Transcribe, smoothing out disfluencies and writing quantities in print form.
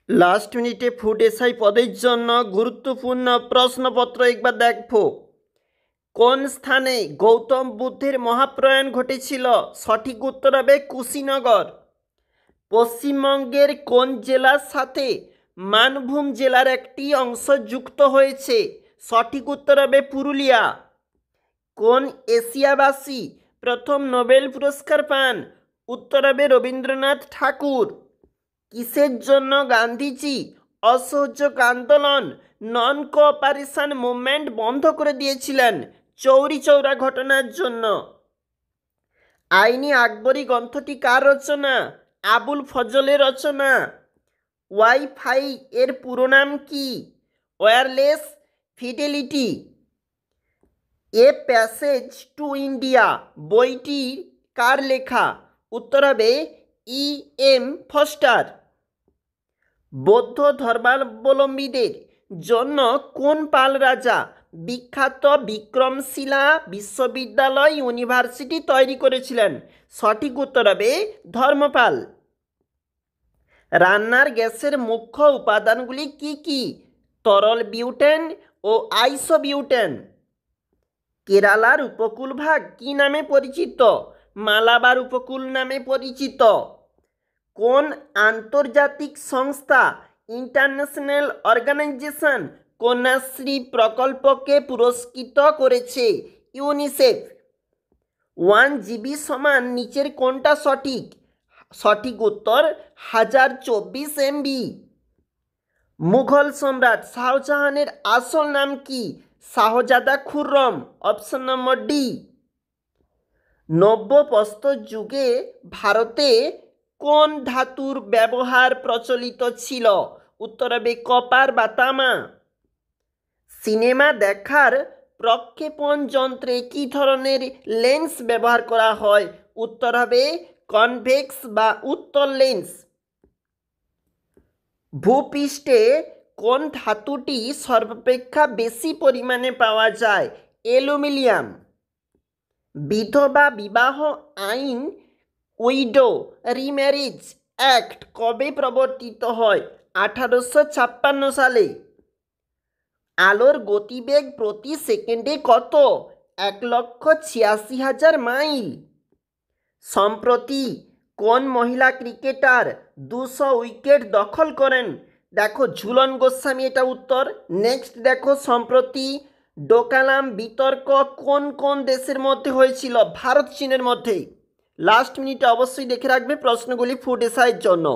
Last মিনিটে food SI পদের জন্য গুরুত্বপূর্ণ প্রশ্নপত্র একবার দেখব। কোন স্থানে গৌতম বুদ্ধের মহাপ্রয়াণ ঘটেছিল? সঠিক উত্তর হবে কুশীনগর। পশ্চিমবঙ্গের কোন জেলার সাথে মানভূম জেলার একটি অংশ যুক্ত হয়েছে? সঠিক উত্তর হবে পুরুলিয়া। কোন এশিয়াবাসী প্রথম নোবেল পুরস্কার পান? উত্তর হবে রবীন্দ্রনাথ ঠাকুর। কিসের জন্য গান্ধীজি অসহযোগ আন্দোলন নন কোঅপারেশন মুভমেন্ট বন্ধ করে দিয়েছিলেন? চৌরি চৌরা ঘটনার জন্য। আইনি আকবরী গ্রন্থটি কার রচনা? আবুল ফজলের রচনা। ওয়াইফাই এর পুরো নাম কি? Wireless fidelity. A passage to India বইটি কার লেখা? উত্তর হবে E.M. ফস্টার। বৌদ্ধ ধর্মাবলম্বীদের জন্য কোন পাল রাজা বিখ্যাত বিক্রমশিলা বিশ্ববিদ্যালয় ইউনিভার্সিটি তৈরি করেছিলেন? সঠিক উত্তর হবে ধর্মপাল। রান্নার গ্যাসের মুখ্য উপাদানগুলি কি কি? তরল বিউটেন ও আইসোবিউটেন। কেরালার উপকূলভাগ কি নামে পরিচিত? মালাবার উপকূল নামে পরিচিত। কোন আন্তর্জাতিক সংস্থা ইন্টারন্যাশনাল অর্গানাইজেশন কন্যাশ্রী প্রকল্পকে পুরস্কৃত করেছে? ইউনিসেফ। 1 GB সমান নিচের কোনটা সঠিক? সঠিক উত্তর 1024 MB। মুঘল সম্রাট শাহজাহানের আসল নাম কি? Shahzada Khurram. Option number D. নব্য প্রস্তর যুগে ভারতে কোন ধাতুর ব্যবহার প্রচলিত ছিল? উত্তর হবে কপার বা তামা। সিনেমা দেখার প্রক্ষেপণ যন্ত্রে কি ধরনের লেন্স ব্যবহার করা হয়? উত্তর হবে কনভেক্স বা উত্তল লেন্স। ভূপৃষ্ঠে কোন ধাতুটি সর্বাপেক্ষা বেশি পরিমাণে পাওয়া যায়? অ্যালুমিনিয়াম। বিধবা বিবাহ আইন উইডো রিম্যারেজ অ্যাক্ট কবে প্রবর্তিত হয়? 1856 সালে। আলোর গতিবেগ প্রতি সেকেন্ডে কত? 1,86,000 মাইল। সম্প্রতি কোন মহিলা ক্রিকেটার 200 উইকেট দখল করেন? দেখো ঝুলন গোস্বামী এটা উত্তর। নেক্সট দেখো, সম্প্রতি ডোকালাম বিতর্ক কোন কোন দেশের মধ্যে হয়েছিল? ভারত চীনের মধ্যে। লাস্ট মিনিটে অবশ্যই দেখে রাখবে প্রশ্নগুলি ফুড এসআইয়ের জন্য।